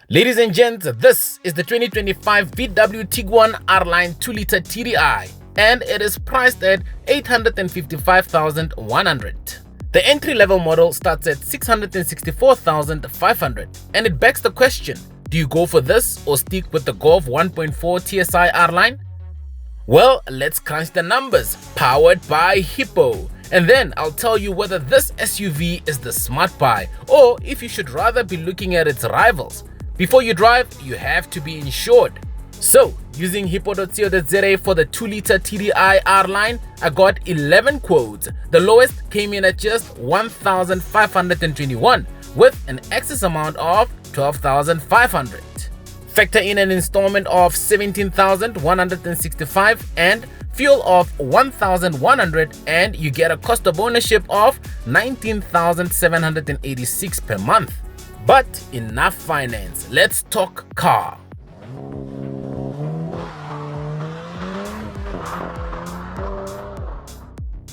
Ladies and gents, this is the 2025 VW Tiguan R-Line 2-liter TDI, and it is priced at 855,100. The entry-level model starts at 664,500, and it begs the question, do you go for this or stick with the Golf 1.4 TSI R-Line? Well, let's crunch the numbers, powered by Hippo. And then I'll tell you whether this SUV is the smart buy or if you should rather be looking at its rivals. Before you drive, you have to be insured. So, using hippo.co.za for the 2-liter TDI R-Line, I got 11 quotes. The lowest came in at just 1,521 with an excess amount of 12,500. Factor in an installment of 17,165 and fuel of 1,100 and you get a cost of ownership of 19,786 per month. But enough finance, let's talk car.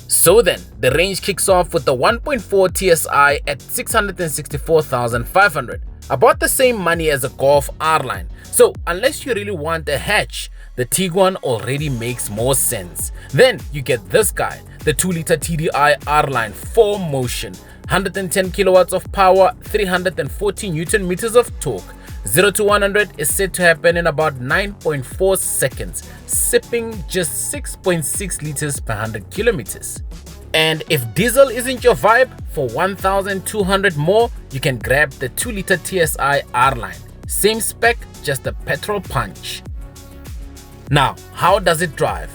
So then, the range kicks off with the 1.4 TSI at 664,500, about the same money as a Golf R-Line. So unless you really want a hatch, the Tiguan already makes more sense. Then you get this guy, the 2-liter TDI R-Line 4Motion, 110 kilowatts of power, 340 Newton meters of torque. 0 to 100 is said to happen in about 9.4 seconds, sipping just 6.6 liters per 100 kilometers. And if diesel isn't your vibe, for 1,200 more, you can grab the 2-liter TSI R-Line. Same spec, just a petrol punch. Now, how does it drive?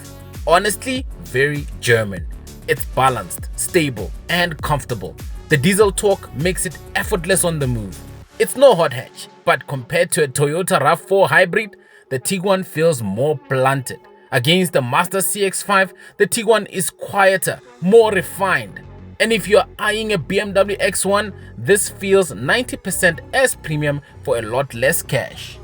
Honestly, very German. It's balanced, stable, and comfortable. The diesel torque makes it effortless on the move. It's no hot hatch, but compared to a Toyota RAV4 hybrid, the Tiguan feels more blunted. Against the Mazda CX-5, the Tiguan is quieter, more refined. And if you're eyeing a BMW X1, this feels 90% as premium for a lot less cash.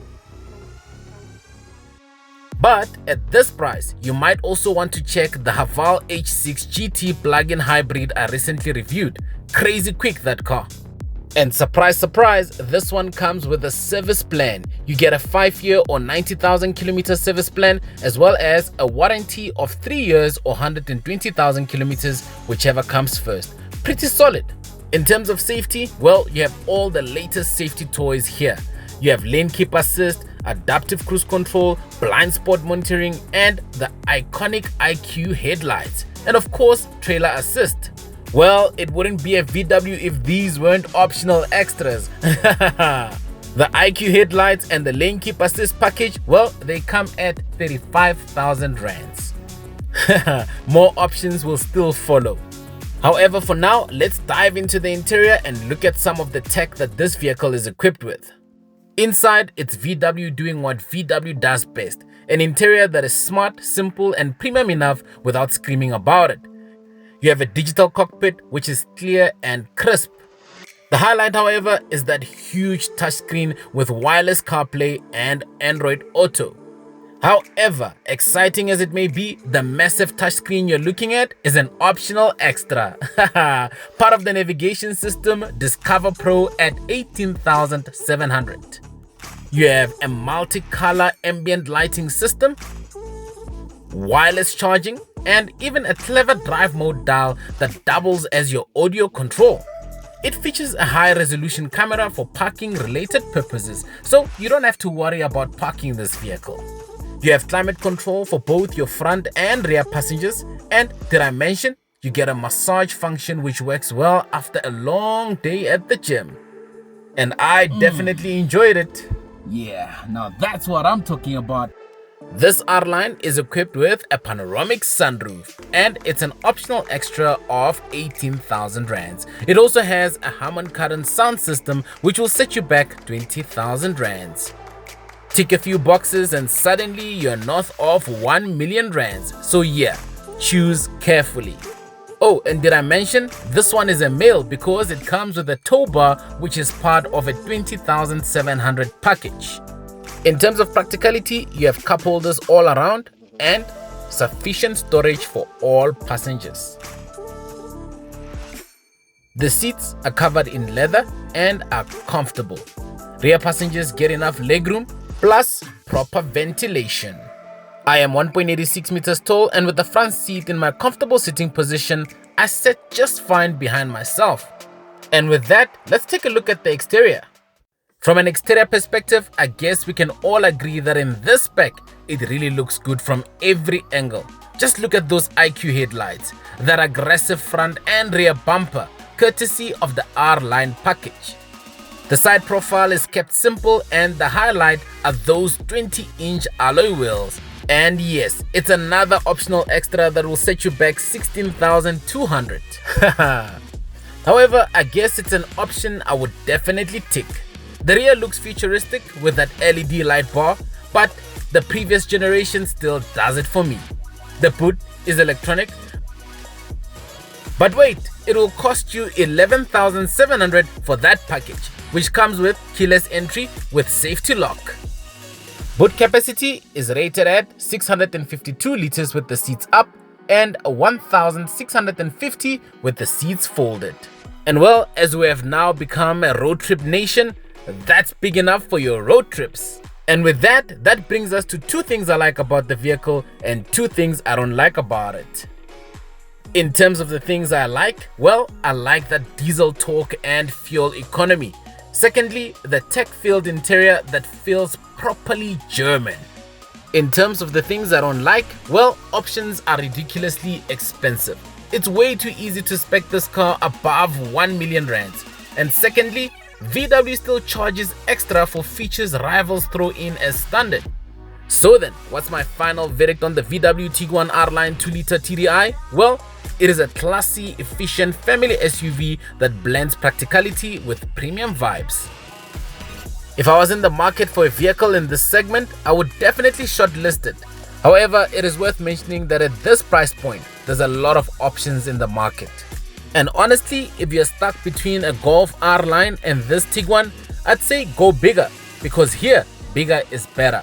But at this price, you might also want to check the Haval H6 GT plug-in hybrid I recently reviewed. Crazy quick, that car. And surprise, surprise, this one comes with a service plan. You get a 5-year or 90,000 kilometer service plan, as well as a warranty of 3 years or 120,000 kilometers, whichever comes first. Pretty solid. In terms of safety, well, you have all the latest safety toys here. You have lane keep assist, adaptive cruise control, blind spot monitoring, and the iconic IQ headlights. And of course, trailer assist. Well, it wouldn't be a VW if these weren't optional extras. The IQ headlights and the lane keep assist package, well, they come at 35,000 rands. More options will still follow. However, for now, let's dive into the interior and look at some of the tech that this vehicle is equipped with. Inside, it's VW doing what VW does best, an interior that is smart, simple, and premium enough without screaming about it. You have a digital cockpit which is clear and crisp. The highlight, however, is that huge touchscreen with wireless CarPlay and Android Auto. However, exciting as it may be, the massive touchscreen you're looking at is an optional extra. Part of the navigation system, Discover Pro at 18,700. You have a multicolor ambient lighting system, wireless charging, and even a clever drive mode dial that doubles as your audio control. It features a high resolution camera for parking related purposes, so you don't have to worry about parking this vehicle. You have climate control for both your front and rear passengers, and did I mention you get a massage function which works well after a long day at the gym. And I definitely enjoyed it. Yeah, now that's what I'm talking about. This R-Line is equipped with a panoramic sunroof, and it's an optional extra of 18,000 rands. It also has a Harman Kardon sound system which will set you back 20,000 rands. Tick a few boxes and suddenly you're north of 1 million rands. So yeah, choose carefully. Oh, and did I mention this one is a male because it comes with a tow bar which is part of a 20,700 package. In terms of practicality, you have cup holders all around and sufficient storage for all passengers. The seats are covered in leather and are comfortable. Rear passengers get enough legroom, plus proper ventilation. I am 1.86 meters tall, and with the front seat in my comfortable sitting position, I sit just fine behind myself. And with that, let's take a look at the exterior. From an exterior perspective, I guess we can all agree that in this spec, it really looks good from every angle. Just look at those IQ headlights, that aggressive front and rear bumper, courtesy of the R-Line package. The side profile is kept simple, and the highlight are those 20-inch alloy wheels. And yes, it's another optional extra that will set you back 16,200. However, I guess it's an option I would definitely tick. The rear looks futuristic with that LED light bar, but the previous generation still does it for me. The boot is electronic, but wait, it will cost you 11,700 for that package, which comes with keyless entry with safety lock. Boot capacity is rated at 652 liters with the seats up and 1,650 with the seats folded. And well, as we have now become a road trip nation, that's big enough for your road trips. And with that, that brings us to two things I like about the vehicle and two things I don't like about it. In terms of the things I like, well, I like that diesel torque and fuel economy. Secondly, the tech-filled interior that feels properly German. In terms of the things I don't like, well, options are ridiculously expensive. It's way too easy to spec this car above 1 million rands. And secondly, VW still charges extra for features rivals throw in as standard. So then, what's my final verdict on the VW Tiguan R-Line 2-liter TDI? Well, it is a classy, efficient family SUV that blends practicality with premium vibes. If I was in the market for a vehicle in this segment, I would definitely shortlist it. However, it is worth mentioning that at this price point, there's a lot of options in the market. And honestly, if you're stuck between a Golf R-Line and this Tiguan, I'd say go bigger, because here, bigger is better.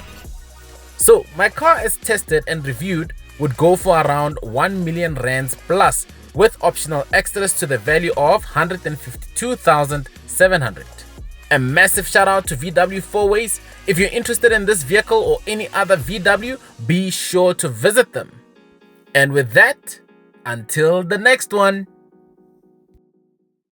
So my car as tested and reviewed would go for around 1 million rands plus, with optional extras to the value of 152,700. A massive shout out to VW 4Ways. If you're interested in this vehicle or any other VW, be sure to visit them. And with that, until the next one.